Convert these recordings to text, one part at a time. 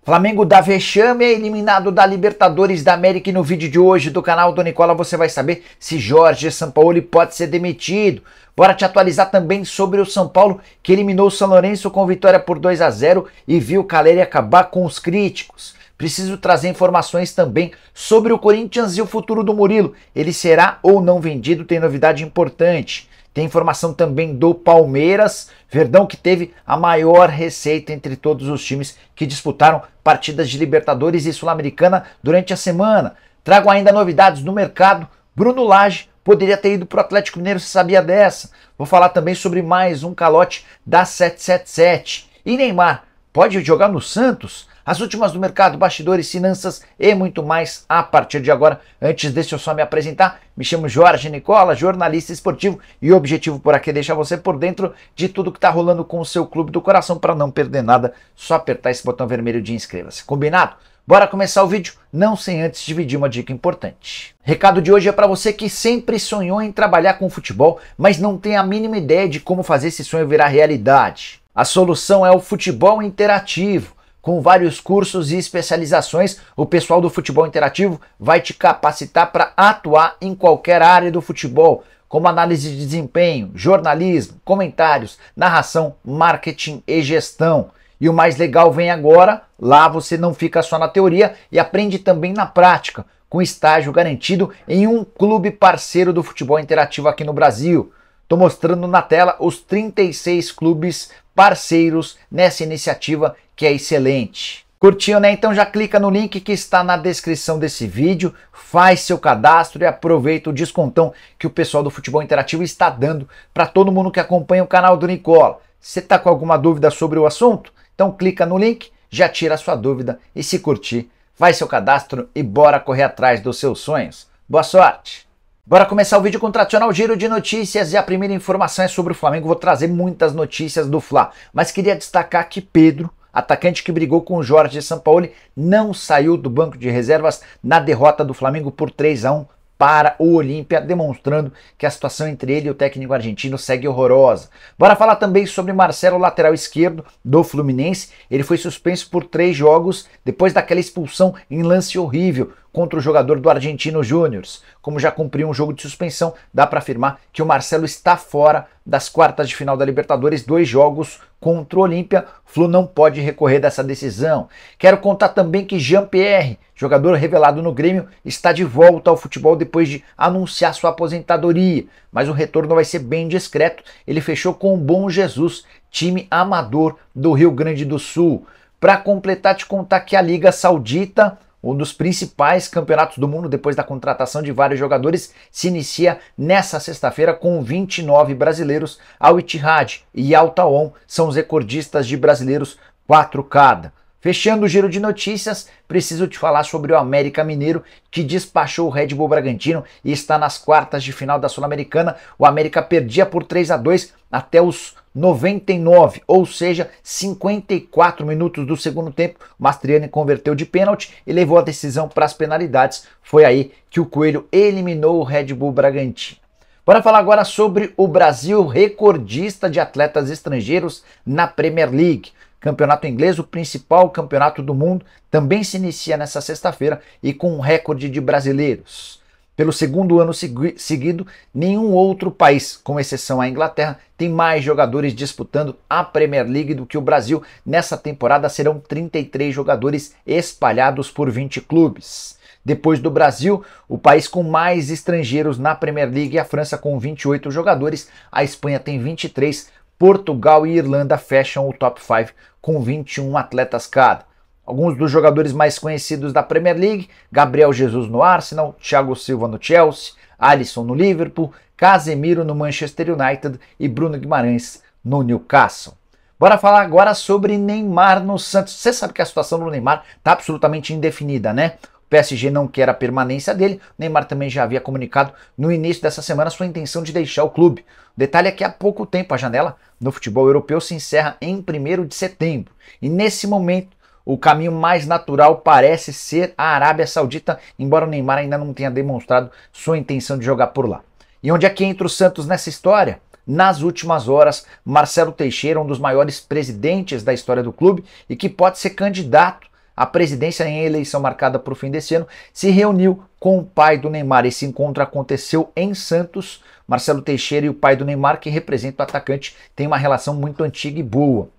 Flamengo dá vexame, é eliminado da Libertadores da América, e no vídeo de hoje do canal do Nicola você vai saber se Jorge Sampaoli pode ser demitido. Bora te atualizar também sobre o São Paulo, que eliminou o São Lourenço com vitória por 2-0 e viu o Caleri acabar com os críticos. Preciso trazer informações também sobre o Corinthians e o futuro do Murilo. Ele será ou não vendido? Tem novidade importante. Tem informação também do Palmeiras, Verdão, que teve a maior receita entre todos os times que disputaram partidas de Libertadores e Sul-Americana durante a semana. Trago ainda novidades no mercado. Bruno Lage poderia ter ido para o Atlético Mineiro, você sabia dessa? Vou falar também sobre mais um calote da 777. E Neymar pode jogar no Santos? As últimas do mercado, bastidores, finanças e muito mais a partir de agora. Antes deixa eu só me apresentar. Me chamo Jorge Nicola, jornalista esportivo, e o objetivo por aqui é deixar você por dentro de tudo que está rolando com o seu clube do coração. Para não perder nada, só apertar esse botão vermelho de inscreva-se. Combinado? Bora começar o vídeo, não sem antes dividir uma dica importante. Recado de hoje é para você que sempre sonhou em trabalhar com futebol, mas não tem a mínima ideia de como fazer esse sonho virar realidade. A solução é o futebol interativo. Com vários cursos e especializações, o pessoal do Futebol Interativo vai te capacitar para atuar em qualquer área do futebol, como análise de desempenho, jornalismo, comentários, narração, marketing e gestão. E o mais legal vem agora, lá você não fica só na teoria e aprende também na prática, com estágio garantido em um clube parceiro do Futebol Interativo aqui no Brasil. Estou mostrando na tela os 36 clubes parceiros nessa iniciativa que é excelente. Curtiu, né? Então já clica no link que está na descrição desse vídeo, faz seu cadastro e aproveita o descontão que o pessoal do Futebol Interativo está dando para todo mundo que acompanha o canal do Nicola. Você está com alguma dúvida sobre o assunto? Então clica no link, já tira a sua dúvida e, se curtir, faz seu cadastro e bora correr atrás dos seus sonhos. Boa sorte! Bora começar o vídeo com o tradicional giro de notícias, e a primeira informação é sobre o Flamengo. Vou trazer muitas notícias do Fla, mas queria destacar que Pedro, atacante que brigou com o Jorge Sampaoli, não saiu do banco de reservas na derrota do Flamengo por 3-1 para o Olímpia, demonstrando que a situação entre ele e o técnico argentino segue horrorosa. Bora falar também sobre Marcelo, lateral esquerdo do Fluminense. Ele foi suspenso por 3 jogos depois daquela expulsão em lance horrível contra o jogador do Argentino Júnior. Como já cumpriu um jogo de suspensão, dá para afirmar que o Marcelo está fora das quartas de final da Libertadores, 2 jogos contra o Olímpia. O Flu não pode recorrer dessa decisão. Quero contar também que Jean-Pierre, jogador revelado no Grêmio, está de volta ao futebol depois de anunciar sua aposentadoria, mas o retorno vai ser bem discreto. Ele fechou com o Bom Jesus, time amador do Rio Grande do Sul. Para completar, te contar que a Liga Saudita, um dos principais campeonatos do mundo depois da contratação de vários jogadores, se inicia nessa sexta-feira com 29 brasileiros. Al Ittihad e Al Tawon são os recordistas de brasileiros, 4 cada. Fechando o giro de notícias, preciso te falar sobre o América Mineiro, que despachou o Red Bull Bragantino e está nas quartas de final da Sul-Americana. O América perdia por 3-2 até os 99, ou seja, 54 minutos do segundo tempo. O Mastriani converteu de pênalti e levou a decisão para as penalidades. Foi aí que o Coelho eliminou o Red Bull Bragantino. Bora falar agora sobre o Brasil, recordista de atletas estrangeiros na Premier League. Campeonato inglês, o principal campeonato do mundo, também se inicia nessa sexta-feira e com um recorde de brasileiros. Pelo segundo ano seguido, nenhum outro país, com exceção à Inglaterra, tem mais jogadores disputando a Premier League do que o Brasil. Nessa temporada serão 33 jogadores espalhados por 20 clubes. Depois do Brasil, o país com mais estrangeiros na Premier League é a França, com 28 jogadores, a Espanha tem 23, Portugal e Irlanda fecham o top 5 com 21 atletas cada. Alguns dos jogadores mais conhecidos da Premier League: Gabriel Jesus no Arsenal, Thiago Silva no Chelsea, Alisson no Liverpool, Casemiro no Manchester United e Bruno Guimarães no Newcastle. Bora falar agora sobre Neymar no Santos. Você sabe que a situação do Neymar está absolutamente indefinida, né? O PSG não quer a permanência dele. O Neymar também já havia comunicado no início dessa semana sua intenção de deixar o clube. O detalhe é que há pouco tempo a janela no futebol europeu se encerra em 1º de setembro. E nesse momento o caminho mais natural parece ser a Arábia Saudita, embora o Neymar ainda não tenha demonstrado sua intenção de jogar por lá. E onde é que entra o Santos nessa história? Nas últimas horas, Marcelo Teixeira, um dos maiores presidentes da história do clube e que pode ser candidato a presidência, em eleição marcada para o fim desse ano, se reuniu com o pai do Neymar. Esse encontro aconteceu em Santos. Marcelo Teixeira e o pai do Neymar, que representa o atacante, têm uma relação muito antiga e boa.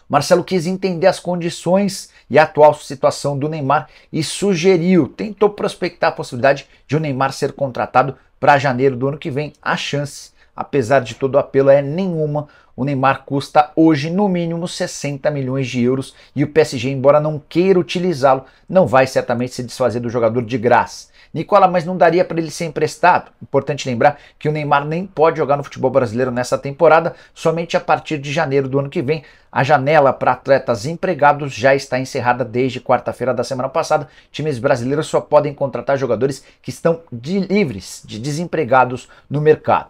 Marcelo quis entender as condições e a atual situação do Neymar e tentou prospectar a possibilidade de o Neymar ser contratado para janeiro do ano que vem. A chance, apesar de todo o apelo, é nenhuma. O Neymar custa hoje no mínimo 60 milhões de euros e o PSG, embora não queira utilizá-lo, não vai certamente se desfazer do jogador de graça. Nicola, mas não daria para ele ser emprestado? Importante lembrar que o Neymar nem pode jogar no futebol brasileiro nessa temporada, somente a partir de janeiro do ano que vem. A janela para atletas empregados já está encerrada desde quarta-feira da semana passada. Times brasileiros só podem contratar jogadores que estão livres, de desempregados no mercado.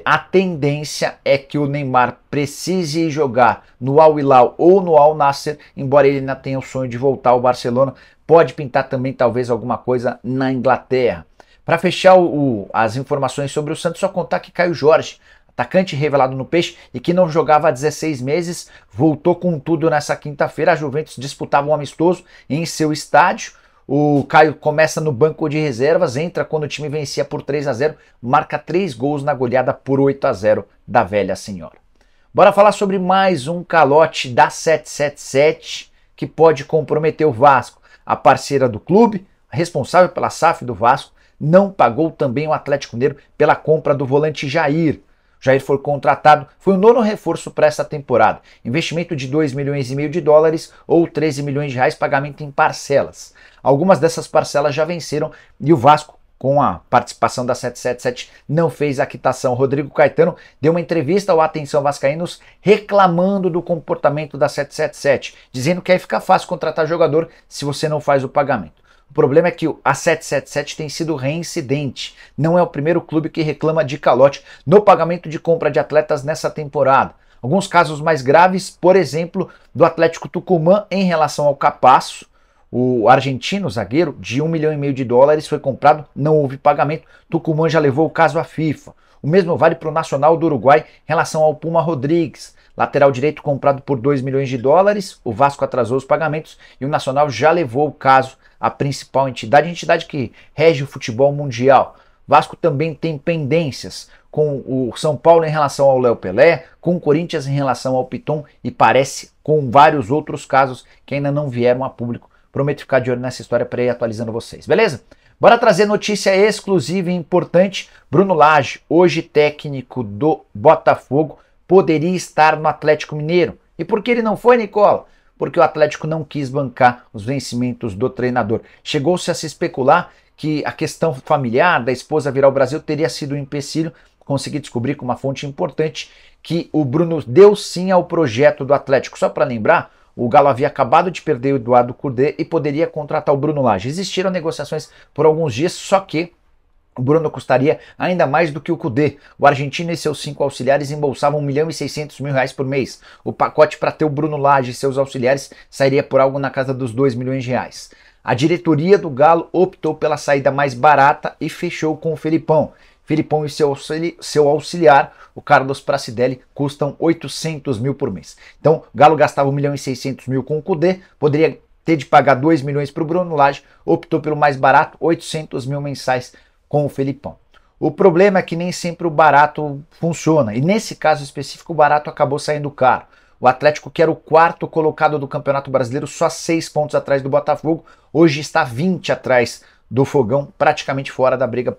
A tendência é que o Neymar precise jogar no Al Hilal ou no Al Nassr, embora ele ainda tenha o sonho de voltar ao Barcelona. Pode pintar também talvez alguma coisa na Inglaterra. Para fechar as informações sobre o Santos, só contar que Caio Jorge, atacante revelado no Peixe e que não jogava há 16 meses, voltou com tudo nessa quinta-feira. A Juventus disputava um amistoso em seu estádio. O Caio começa no banco de reservas, entra quando o time vencia por 3-0, marca 3 gols na goleada por 8-0 da velha senhora. Bora falar sobre mais um calote da 777 que pode comprometer o Vasco. A parceira do clube, responsável pela SAF do Vasco, não pagou também o Atlético Mineiro pela compra do volante Jair. Jair foi contratado, foi o 9º reforço para essa temporada. Investimento de 2,5 milhões de dólares ou 13 milhões de reais, pagamento em parcelas. Algumas dessas parcelas já venceram e o Vasco, com a participação da 777, não fez a quitação. Rodrigo Caetano deu uma entrevista ao Atenção Vascaínos reclamando do comportamento da 777, dizendo que aí fica fácil contratar jogador se você não faz o pagamento. O problema é que a 777 tem sido reincidente. Não é o primeiro clube que reclama de calote no pagamento de compra de atletas nessa temporada. Alguns casos mais graves, por exemplo, do Atlético Tucumã em relação ao Capasso. O argentino, zagueiro, de 1,5 milhão de dólares foi comprado, não houve pagamento. Tucumã já levou o caso à FIFA. O mesmo vale para o Nacional do Uruguai em relação ao Puma Rodrigues. Lateral direito comprado por 2 milhões de dólares, o Vasco atrasou os pagamentos e o Nacional já levou o caso à principal entidade, a entidade que rege o futebol mundial. Vasco também tem pendências com o São Paulo em relação ao Léo Pelé, com o Corinthians em relação ao Piton e parece com vários outros casos que ainda não vieram a público. Prometo ficar de olho nessa história para ir atualizando vocês, beleza? Bora trazer notícia exclusiva e importante. Bruno Lage, hoje técnico do Botafogo, poderia estar no Atlético Mineiro. E por que ele não foi, Nicola? Porque o Atlético não quis bancar os vencimentos do treinador. Chegou-se a se especular que a questão familiar da esposa vir ao Brasil teria sido um empecilho. Consegui descobrir com uma fonte importante que o Bruno deu sim ao projeto do Atlético. Só para lembrar, o Galo havia acabado de perder o Eduardo Cudê e poderia contratar o Bruno Lage. Existiram negociações por alguns dias, só que o Bruno custaria ainda mais do que o Cudê. O argentino e seus 5 auxiliares embolsavam 1.600.000 reais por mês. O pacote para ter o Bruno Lage e seus auxiliares sairia por algo na casa dos 2 milhões de reais. A diretoria do Galo optou pela saída mais barata e fechou com o Felipão. Felipão e seu auxiliar, o Carlos Pracidelli, custam 800 mil por mês. Então, o Galo gastava 1.600.000 com o Cudê, poderia ter de pagar 2 milhões para o Bruno Lage, optou pelo mais barato, 800 mil mensais com o Felipão. O problema é que nem sempre o barato funciona, e nesse caso específico o barato acabou saindo caro. O Atlético, que era o 4º colocado do Campeonato Brasileiro, só 6 pontos atrás do Botafogo, hoje está 20 atrás do Fogão, praticamente fora da briga,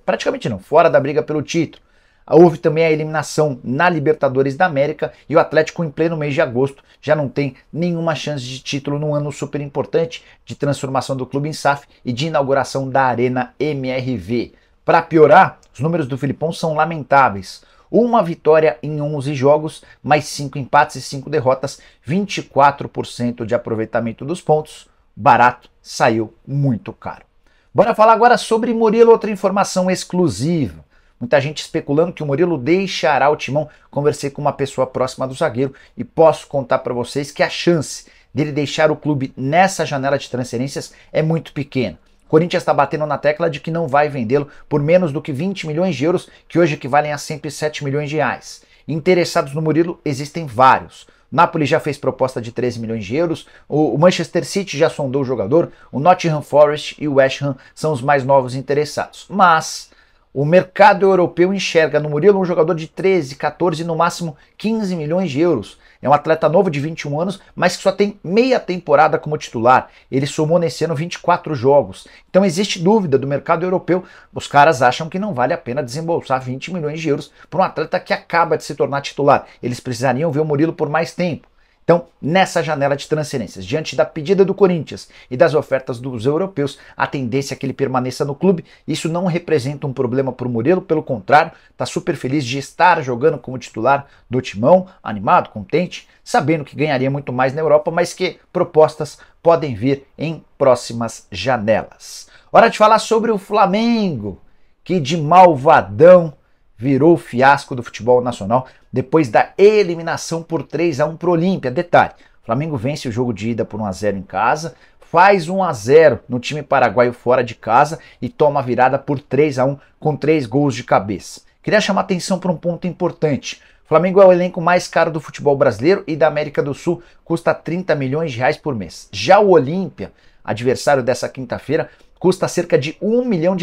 fora da briga pelo título. Houve também a eliminação na Libertadores da América e o Atlético, em pleno mês de agosto, já não tem nenhuma chance de título num ano super importante de transformação do clube em SAF e de inauguração da Arena MRV. Para piorar, os números do Filipão são lamentáveis. Uma vitória em 11 jogos, mais 5 empates e 5 derrotas, 24% de aproveitamento dos pontos. Barato, saiu muito caro. Bora falar agora sobre Murilo, outra informação exclusiva. Muita gente especulando que o Murilo deixará o Timão. Conversei com uma pessoa próxima do zagueiro e posso contar para vocês que a chance dele deixar o clube nessa janela de transferências é muito pequena. O Corinthians está batendo na tecla de que não vai vendê-lo por menos do que 20 milhões de euros, que hoje equivalem a 107 milhões de reais. Interessados no Murilo existem vários. Napoli já fez proposta de 13 milhões de euros, o Manchester City já sondou o jogador, o Nottingham Forest e o West Ham são os mais novos interessados. Mas o mercado europeu enxerga no Murilo um jogador de 13, 14, no máximo 15 milhões de euros. É um atleta novo de 21 anos, mas que só tem meia temporada como titular. Ele somou nesse ano 24 jogos. Então existe dúvida do mercado europeu. Os caras acham que não vale a pena desembolsar 20 milhões de euros para um atleta que acaba de se tornar titular. Eles precisariam ver o Murilo por mais tempo. Então, nessa janela de transferências, diante da pedida do Corinthians e das ofertas dos europeus, a tendência é que ele permaneça no clube. Isso não representa um problema para o Murilo, pelo contrário, está super feliz de estar jogando como titular do Timão, animado, contente, sabendo que ganharia muito mais na Europa, mas que propostas podem vir em próximas janelas. Hora de falar sobre o Flamengo, que de malvadão virou o fiasco do futebol nacional depois da eliminação por 3-1 para o Olímpia. Detalhe, o Flamengo vence o jogo de ida por 1-0 em casa, faz 1-0 no time paraguaio fora de casa e toma a virada por 3-1 com 3 gols de cabeça. Queria chamar atenção para um ponto importante. O Flamengo é o elenco mais caro do futebol brasileiro e da América do Sul, custa 30 milhões de reais por mês. Já o Olímpia, adversário dessa quinta-feira, custa cerca de $1 milhão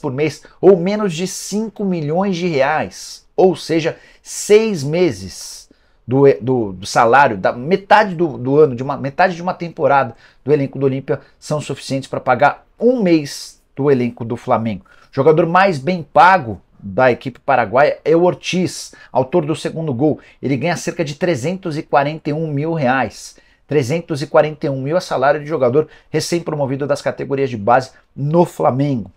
por mês, ou menos de 5 milhões de reais. Ou seja, 6 meses do salário, da metade do ano, metade de uma temporada do elenco do Olímpia são suficientes para pagar um mês do elenco do Flamengo. O jogador mais bem pago da equipe paraguaia é o Ortiz, autor do segundo gol. Ele ganha cerca de 341 mil reais. 341 mil é salário de jogador recém-promovido das categorias de base no Flamengo.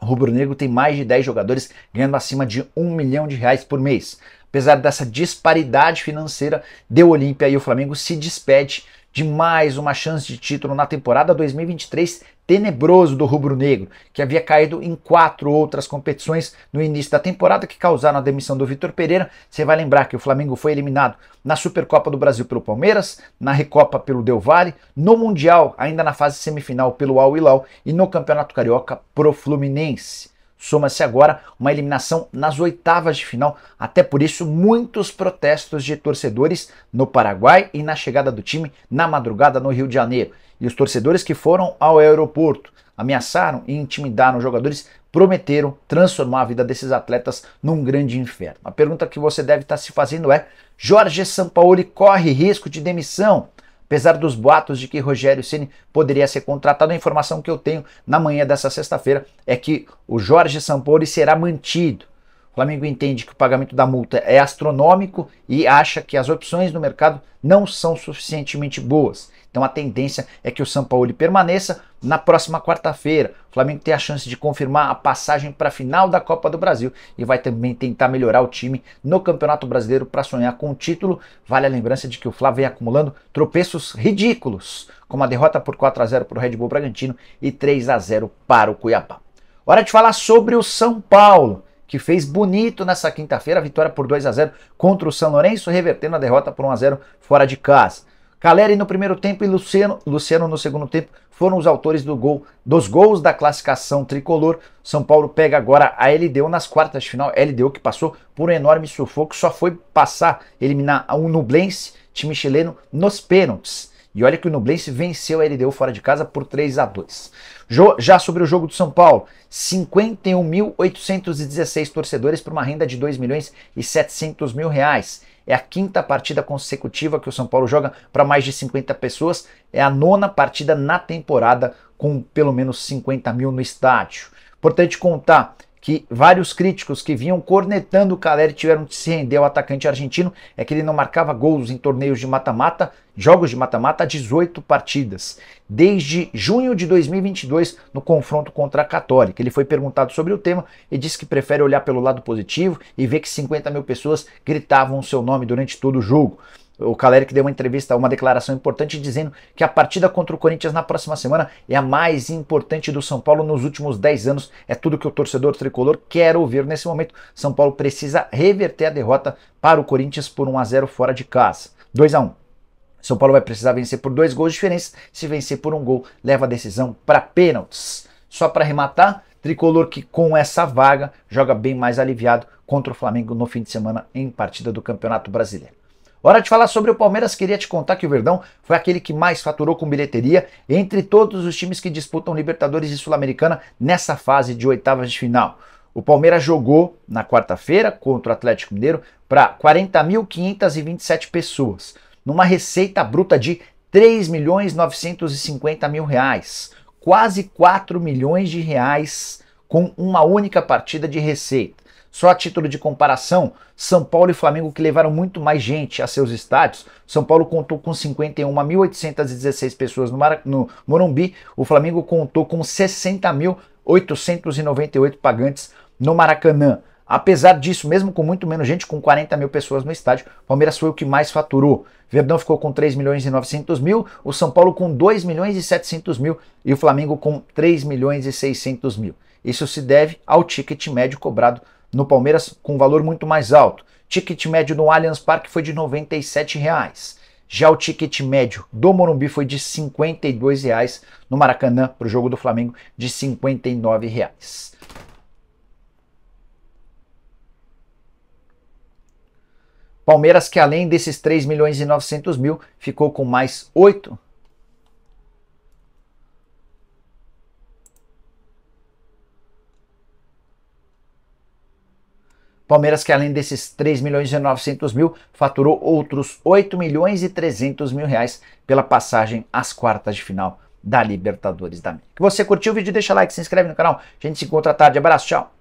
O rubro-negro tem mais de 10 jogadores ganhando acima de $1 milhão por mês. Apesar dessa disparidade financeira, deu Olímpia e o Flamengo se despede de mais uma chance de título na temporada 2023 tenebroso do rubro-negro, que havia caído em 4 outras competições no início da temporada que causaram a demissão do Vitor Pereira. Você vai lembrar que o Flamengo foi eliminado na Supercopa do Brasil pelo Palmeiras, na Recopa pelo Del Valle, no Mundial, ainda na fase semifinal pelo Al Hilal e no Campeonato Carioca pro Fluminense. Soma-se agora uma eliminação nas oitavas de final, até por isso muitos protestos de torcedores no Paraguai e na chegada do time na madrugada no Rio de Janeiro. E os torcedores que foram ao aeroporto ameaçaram e intimidaram os jogadores, prometeram transformar a vida desses atletas num grande inferno. A pergunta que você deve estar se fazendo é: Jorge Sampaoli corre risco de demissão? Apesar dos boatos de que Rogério Ceni poderia ser contratado, a informação que eu tenho na manhã dessa sexta-feira é que o Jorge Sampaoli será mantido. O Flamengo entende que o pagamento da multa é astronômico e acha que as opções no mercado não são suficientemente boas. Então a tendência é que o Sampaoli permaneça. Na próxima quarta-feira, o Flamengo tem a chance de confirmar a passagem para a final da Copa do Brasil e vai também tentar melhorar o time no Campeonato Brasileiro para sonhar com o título. Vale a lembrança de que o Flá vem acumulando tropeços ridículos, como a derrota por 4-0 para o Red Bull Bragantino e 3-0 para o Cuiabá. Hora de falar sobre o São Paulo, que fez bonito nessa quinta-feira, a vitória por 2-0 contra o São Lourenço, revertendo a derrota por 1-0 fora de casa. Caleri no primeiro tempo e Luciano no segundo tempo foram os autores dos gols da classificação tricolor. São Paulo pega agora a LDU nas quartas de final. LDU que passou por um enorme sufoco, só foi eliminar o Nublense, time chileno, nos pênaltis. E olha que o Nublense venceu a LDU fora de casa por 3-2. Já sobre o jogo do São Paulo, 51.816 torcedores por uma renda de R$2.700.000. É a quinta partida consecutiva que o São Paulo joga para mais de 50 pessoas. É a nona partida na temporada com pelo menos 50 mil no estádio. Importante contar que vários críticos que vinham cornetando o Caleri tiveram que se render ao atacante argentino, é que ele não marcava gols em torneios de mata-mata, jogos de mata-mata, 18 partidas. Desde junho de 2022, no confronto contra a Católica. Ele foi perguntado sobre o tema e disse que prefere olhar pelo lado positivo e ver que 50 mil pessoas gritavam o seu nome durante todo o jogo. O Caleri que deu uma entrevista, uma declaração importante dizendo que a partida contra o Corinthians na próxima semana é a mais importante do São Paulo nos últimos 10 anos. É tudo que o torcedor tricolor quer ouvir nesse momento. São Paulo precisa reverter a derrota para o Corinthians por 1-0 fora de casa. 2-1. São Paulo vai precisar vencer por 2 gols de diferença. Se vencer por 1 gol, leva a decisão para pênaltis. Só para arrematar, tricolor que com essa vaga joga bem mais aliviado contra o Flamengo no fim de semana em partida do Campeonato Brasileiro. Hora de falar sobre o Palmeiras. Queria te contar que o Verdão foi aquele que mais faturou com bilheteria entre todos os times que disputam Libertadores e Sul-Americana nessa fase de oitavas de final. O Palmeiras jogou na quarta-feira contra o Atlético Mineiro para 40.527 pessoas, numa receita bruta de R$ 3.950.000, quase 4 milhões de reais com uma única partida de receita. Só a título de comparação, São Paulo e Flamengo, que levaram muito mais gente a seus estádios, São Paulo contou com 51.816 pessoas no Morumbi, o Flamengo contou com 60.898 pagantes no Maracanã. Apesar disso, mesmo com muito menos gente, com 40 mil pessoas no estádio, o Palmeiras foi o que mais faturou. Verdão ficou com 3.900.000, o São Paulo com 2.700.000 e o Flamengo com 3.600.000. Isso se deve ao ticket médio cobrado no Palmeiras com um valor muito mais alto. Ticket médio no Allianz Parque foi de R$ 97. Já o ticket médio do Morumbi foi de R$ 52, no Maracanã, para o jogo do Flamengo, de R$ 59. Palmeiras, que além desses 3.900.000, ficou com mais 8. Palmeiras, que além desses 3.900.000, faturou outros 8.300.000 pela passagem às quartas de final da Libertadores da América. Se você curtiu o vídeo, deixa like, se inscreve no canal. A gente se encontra à tarde. Abraço, tchau.